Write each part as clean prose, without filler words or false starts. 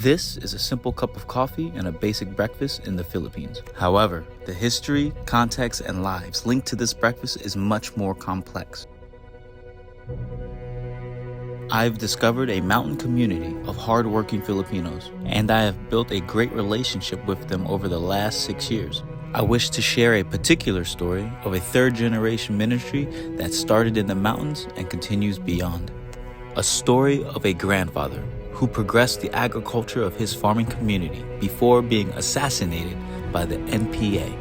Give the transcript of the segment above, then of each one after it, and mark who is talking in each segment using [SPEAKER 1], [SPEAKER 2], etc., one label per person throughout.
[SPEAKER 1] This is a simple cup of coffee and a basic breakfast in the Philippines. However, the history, context, and lives linked to this breakfast is much more complex. I've discovered a mountain community of hardworking Filipinos, and I have built a great relationship with them over the last 6 years. I wish to share a particular story of a third-generation ministry that started in the mountains and continues beyond. A story of a grandfather who progressed the agriculture of his farming community before being assassinated by the NPA.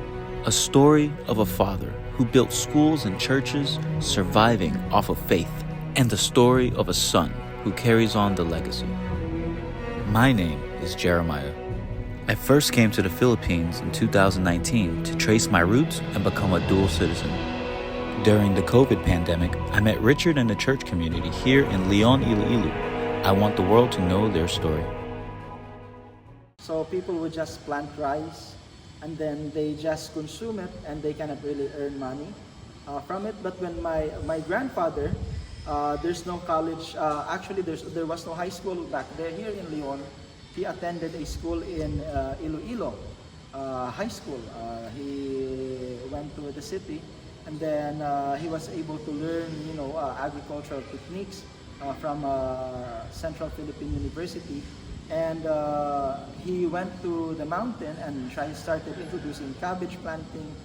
[SPEAKER 1] A story of a father who built schools and churches surviving off of faith. And the story of a son who carries on the legacy. My name is Jeremiah. I first came to the Philippines in 2019 to trace my roots and become a dual citizen. During the COVID pandemic, I met Richard and the church community here in Leon, Iloilo. I want the world to know their story.
[SPEAKER 2] So people would just plant rice and then they just consume it and they cannot really earn money from it. But when my grandfather, there's no college, actually there was no high school back there here in Leon. He attended a school in Iloilo, high school. He went to the city and then he was able to learn, agricultural techniques from Central Philippine University. And he went to the mountain and started introducing cabbage planting,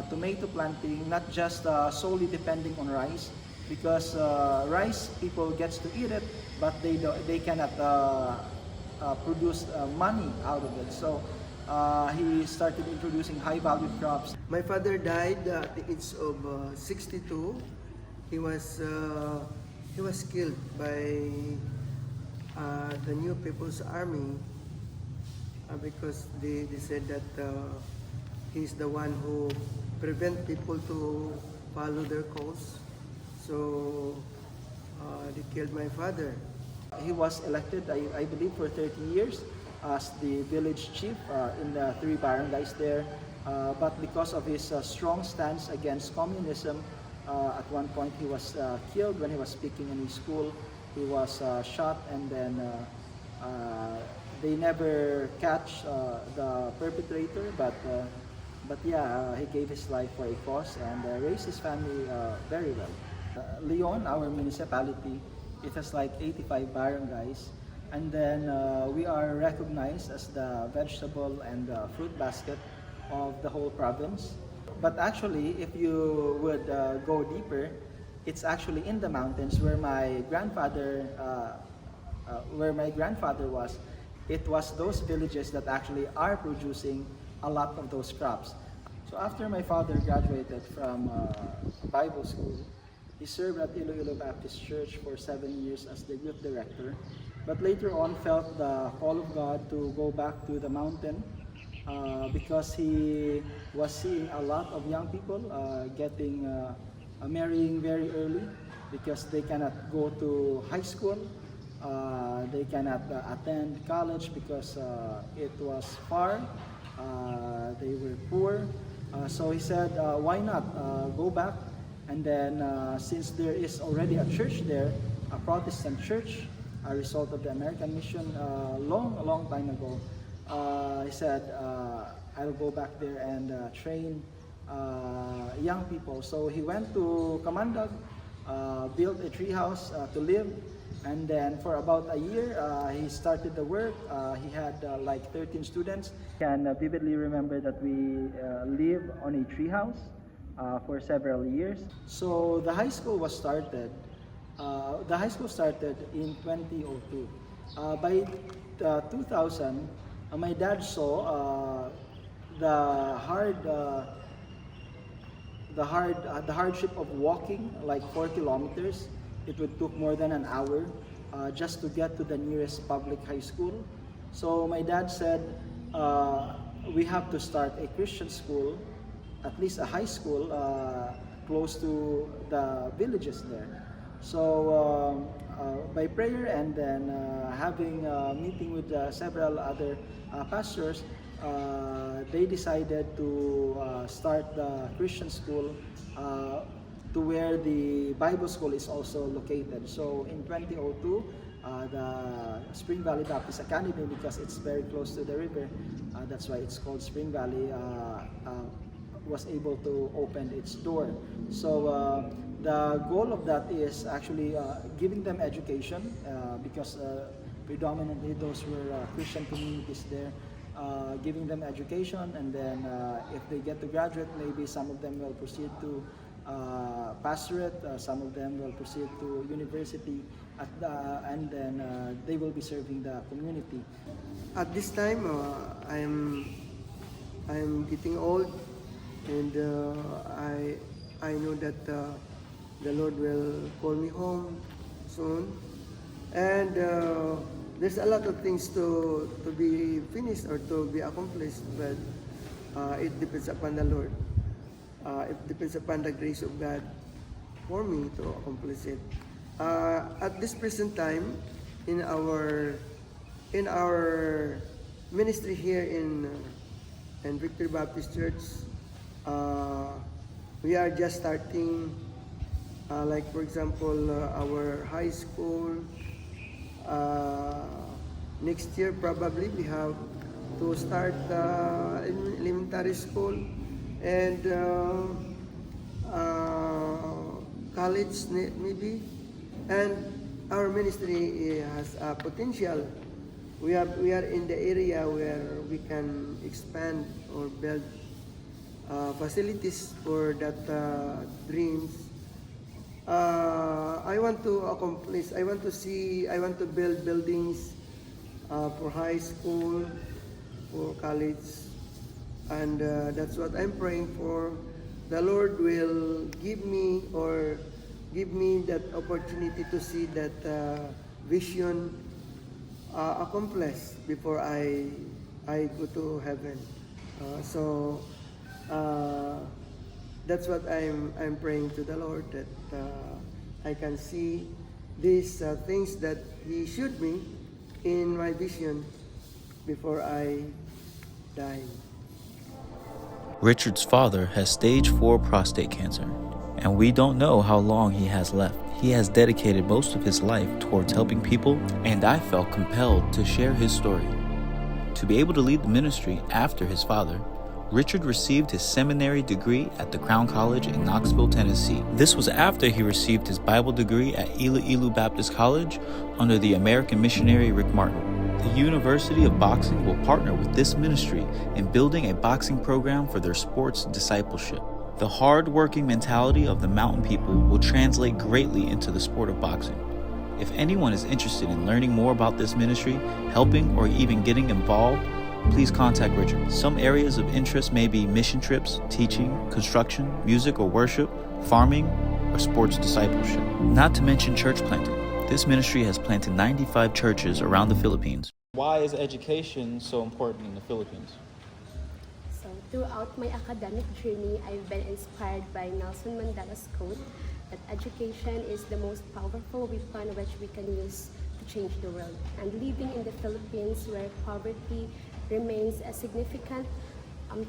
[SPEAKER 2] tomato planting, not just solely depending on rice, because rice people gets to eat it, but they cannot produce money out of it. So he started introducing high value crops.
[SPEAKER 3] My father died at the age of 62. He was killed by the New People's Army because they said that he's the one who prevent people to follow their cause. So they killed my father.
[SPEAKER 2] He was elected, I believe, for 30 years as the village chief in the 3 barangays there. But because of his strong stance against communism, at one point he was killed when he was speaking in his school. He was shot, and then they never catch the perpetrator. But yeah, he gave his life for a cause and raised his family very well. Leon, our municipality, it has like 85 barangays, and then we are recognized as the vegetable and fruit basket of the whole province. But actually, if you would go deeper, it's actually in the mountains where my grandfather was. It was those villages that actually are producing a lot of those crops. So after my father graduated from Bible school, he served at Iloilo Baptist Church for 7 years as the youth director, but later on felt the call of God to go back to the mountain because he was seeing a lot of young people marrying very early because they cannot go to high school, they cannot attend college because it was far, they were poor. So he said, why not go back? And then since there is already a church there, a Protestant church, a result of the American mission a long time ago, he said, I'll go back there and train young people. So he went to Kamandag, built a tree house to live, and then for about a year he started the work. He had like 13 students. I can vividly remember that we lived on a tree house for several years. So the high school was started. The high school started in 2002. By 2000, my dad saw the hardship of walking like 4 kilometers. It would take more than an hour just to get to the nearest public high school. So my dad said, we have to start a Christian school, at least a high school, close to the villages there. So by prayer and then having a meeting with several other pastors, they decided to start the Christian school to where the Bible school is also located. So in 2002, the Spring Valley Baptist Academy, because it's very close to the river. That's why it's called Spring Valley. Was able to open its door. So the goal of that is actually giving them education, because predominantly those were Christian communities there. Giving them education, and then if they get to graduate, maybe some of them will proceed to pastorate, some of them will proceed to university, and then they will be serving the community.
[SPEAKER 3] At this time, I'm getting old, and I know that the Lord will call me home soon, and there's a lot of things to be finished or to be accomplished, but it depends upon the Lord. It depends upon the grace of God for me to accomplish it. At this present time, in our ministry here in Victory Baptist Church, we are just starting, like for example, our high school. Next year probably we have to start in elementary school, and college maybe, and our ministry has potential. We are in the area where we can expand or build facilities for that dreams. I want to accomplish. I want to build buildings for high school, for college, and that's what I'm praying for. The Lord will give me that opportunity to see that vision accomplished before I go to heaven. So that's what I'm praying to the Lord, that I can see these things that He showed me in my vision before I die.
[SPEAKER 1] Richard's father has stage 4 prostate cancer, and we don't know how long he has left. He has dedicated most of his life towards helping people, and I felt compelled to share his story. To be able to lead the ministry after his father, Richard received his seminary degree at the Crown College in Knoxville, Tennessee. This was after he received his Bible degree at Iloilo Baptist College under the American missionary Rick Martin. The University of Boxing will partner with this ministry in building a boxing program for their sports discipleship. The hard-working mentality of the mountain people will translate greatly into the sport of boxing. If anyone is interested in learning more about this ministry, helping, or even getting involved, please contact Richard. Some areas of interest may be mission trips, teaching, construction, music or worship, farming, or sports discipleship. Not to mention church planting. This ministry has planted 95 churches around the Philippines. Why is education so important in the Philippines?
[SPEAKER 4] So throughout my academic journey, I've been inspired by Nelson Mandela's quote that education is the most powerful weapon which we can use to change the world. And living in the Philippines, where poverty remains a significant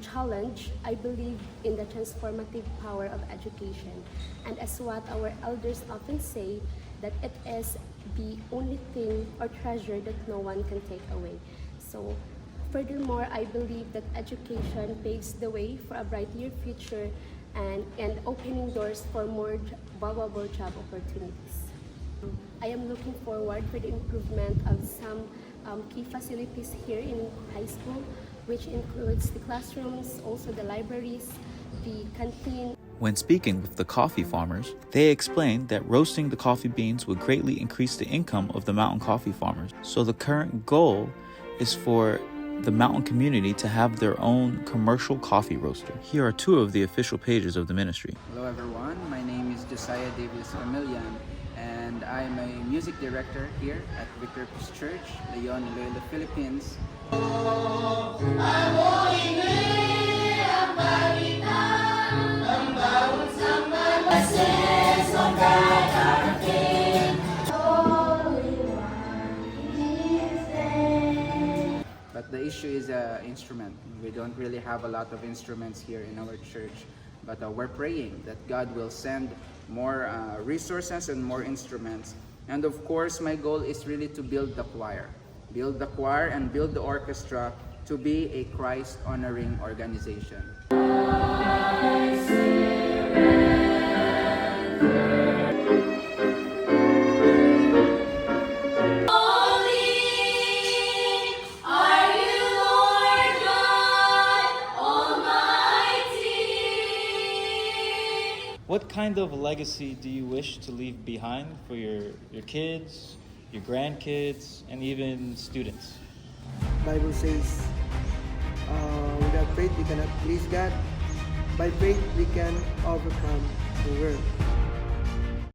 [SPEAKER 4] challenge, I believe in the transformative power of education. And as what our elders often say, that it is the only thing or treasure that no one can take away. So furthermore, I believe that education paves the way for a brighter future and opening doors for more valuable job opportunities. I am looking forward for the improvement of some key facilities here in high school, which includes the classrooms, also the libraries, the canteen.
[SPEAKER 1] When speaking with the coffee farmers, they explained that roasting the coffee beans would greatly increase the income of the mountain coffee farmers. So the current goal is for the mountain community to have their own commercial coffee roaster. Here are 2 of the official pages of the ministry.
[SPEAKER 5] Hello everyone, my name is Josiah Davis Camillian, and I'm a music director here at Victory Baptist Church, Leon, Iloilo, Philippines. But the issue is instrument. We don't really have a lot of instruments here in our church, but we're praying that God will send more resources and more instruments. And of course, my goal is really to build the choir. Build the choir and build the orchestra to be a Christ-honoring organization.
[SPEAKER 1] What kind of legacy do you wish to leave behind for your kids, your grandkids, and even students?
[SPEAKER 3] Bible says, without faith we cannot please God. By faith we can overcome the world.